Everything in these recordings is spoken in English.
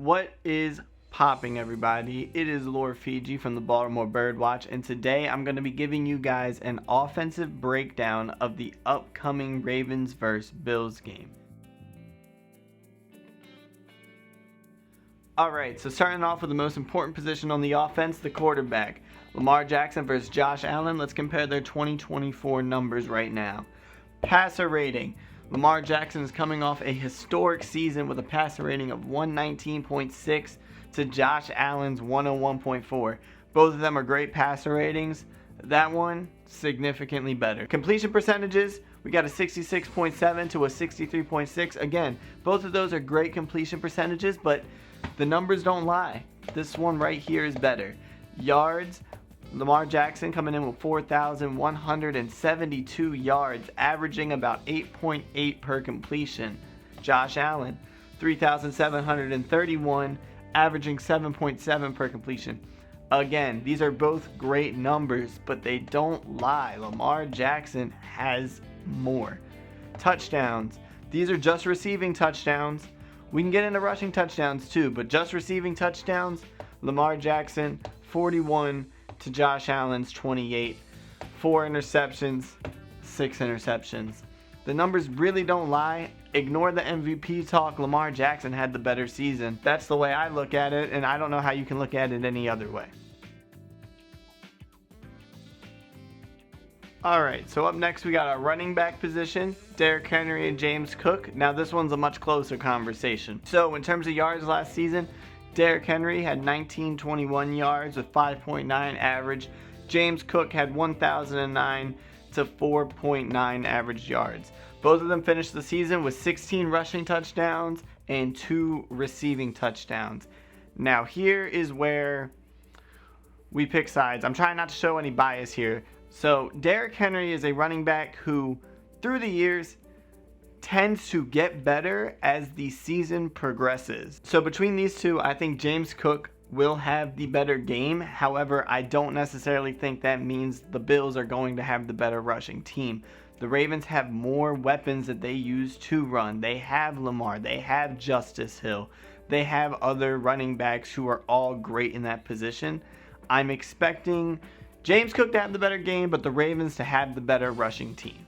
What is popping, everybody? It is Lord Fiji from the Baltimore Birdwatch, and today I'm going to be giving you guys an offensive breakdown of the upcoming Ravens vs. Bills game. Alright, so starting off with the most important position on the offense, the quarterback. Lamar Jackson versus Josh Allen. Let's compare their 2024 numbers right now. Passer rating. Lamar Jackson is coming off a historic season with a passer rating of 119.6 to Josh Allen's 101.4. Both of them are great passer ratings. That one, significantly better. Completion percentages, we got a 66.7 to a 63.6. Again, both of those are great completion percentages, but the numbers don't lie. This one right here is better. Yards, Lamar Jackson coming in with 4,172 yards, averaging about 8.8 per completion. Josh Allen, 3,731, averaging 7.7 per completion. Again, these are both great numbers, but they don't lie. Lamar Jackson has more. Touchdowns. These are just receiving touchdowns. We can get into rushing touchdowns too, but just receiving touchdowns, Lamar Jackson, 41 to Josh Allen's 28. 4 interceptions, 6 interceptions. The numbers really don't lie. Ignore the MVP talk. Lamar Jackson had the better season. That's the way I look at it, and I don't know how you can look at it any other way. Alright, so up next we got our running back position, Derrick Henry and James Cook. Now this one's a much closer conversation. So in terms of yards last season, Derrick Henry had 1921 yards with 5.9 average. James Cook had 1,009 to 4.9 average yards. Both of them finished the season with 16 rushing touchdowns and 2 receiving touchdowns. Now here is where we pick sides. I'm trying not to show any bias here. So Derrick Henry is a running back who, through the years, tends to get better as the season progresses. So between these two, I think James Cook will have the better game. However, I don't necessarily think that means the Bills are going to have the better rushing team. The Ravens have more weapons that they use to run. They have Lamar, they have Justice Hill, they have other running backs who are all great in that position. I'm expecting James Cook to have the better game, but the Ravens to have the better rushing team.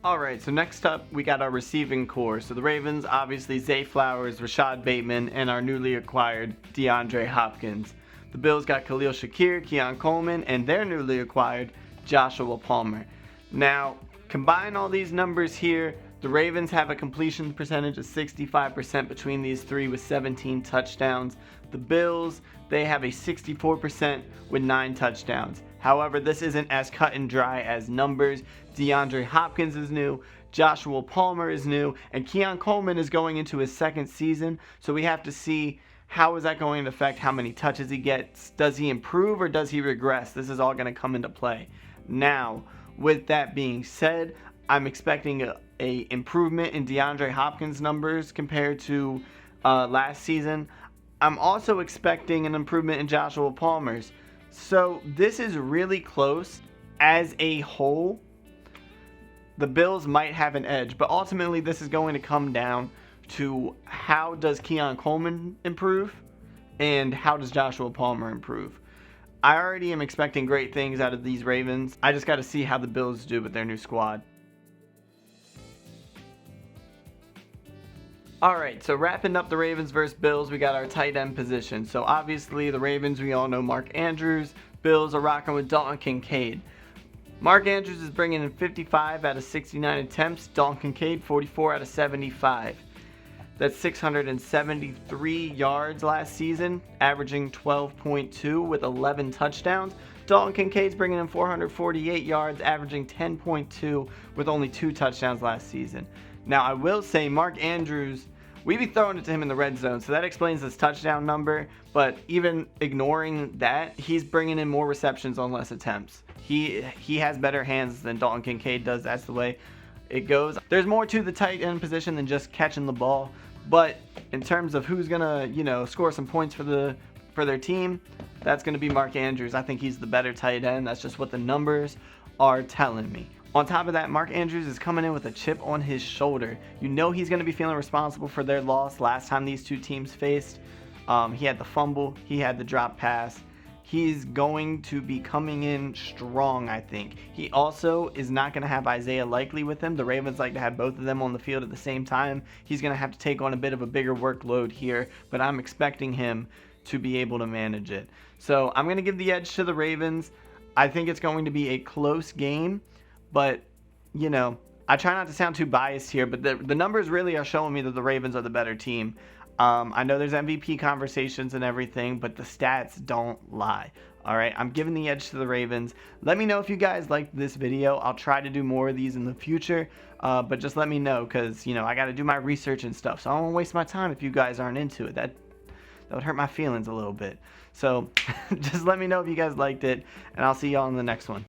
Alright, so next up we got our receiving core. So the Ravens, obviously Zay Flowers, Rashad Bateman, and our newly acquired DeAndre Hopkins. The Bills got Khalil Shakir, Keon Coleman, and their newly acquired Joshua Palmer. Now, combine all these numbers here. The Ravens have a completion percentage of 65% between these three with 17 touchdowns. The Bills, they have a 64% with 9 touchdowns. However, this isn't as cut and dry as numbers. DeAndre Hopkins is new, Joshua Palmer is new, and Keon Coleman is going into his second season. So we have to see how is that going to affect how many touches he gets. Does he improve or does he regress? This is all going to come into play. Now, with that being said, I'm expecting a improvement in DeAndre Hopkins' numbers compared to last season. I'm also expecting an improvement in Joshua Palmer's. So this is really close. As a whole, the Bills might have an edge, but ultimately this is going to come down to how does Keon Coleman improve and how does Joshua Palmer improve. I already am expecting great things out of these Ravens. I just got to see how the Bills do with their new squad. Alright, so wrapping up the Ravens versus Bills, we got our tight end position. So obviously the Ravens, we all know Mark Andrews. Bills are rocking with Dalton Kincaid. Mark Andrews is bringing in 55 out of 69 attempts. Dalton Kincaid, 44 out of 75. That's 673 yards last season, averaging 12.2 with 11 touchdowns. Dalton Kincaid's bringing in 448 yards, averaging 10.2 with only 2 touchdowns last season. Now, I will say Mark Andrews, we be throwing it to him in the red zone, so that explains his touchdown number. But even ignoring that, he's bringing in more receptions on less attempts. He has better hands than Dalton Kincaid does. That's the way it goes. There's more to the tight end position than just catching the ball. But in terms of who's gonna, score some points for their team, that's gonna be Mark Andrews. I think he's the better tight end. That's just what the numbers are telling me. On top of that, Mark Andrews is coming in with a chip on his shoulder. You know he's going to be feeling responsible for their loss last time these two teams faced. He had the fumble, he had the drop pass. He's going to be coming in strong, I think. He also is not going to have Isaiah Likely with him. The Ravens like to have both of them on the field at the same time. He's going to have to take on a bit of a bigger workload here, but I'm expecting him to be able to manage it. So I'm going to give the edge to the Ravens. I think it's going to be a close game, but, you know, I try not to sound too biased here, but the numbers really are showing me that the Ravens are the better team. I know there's MVP conversations and everything, but the stats don't lie. All right, I'm giving the edge to the Ravens. Let me know if you guys liked this video. I'll try to do more of these in the future, but just let me know because, you know, I got to do my research and stuff. So I don't want to waste my time if you guys aren't into it. That would hurt my feelings a little bit. So just let me know if you guys liked it, and I'll see y'all in the next one.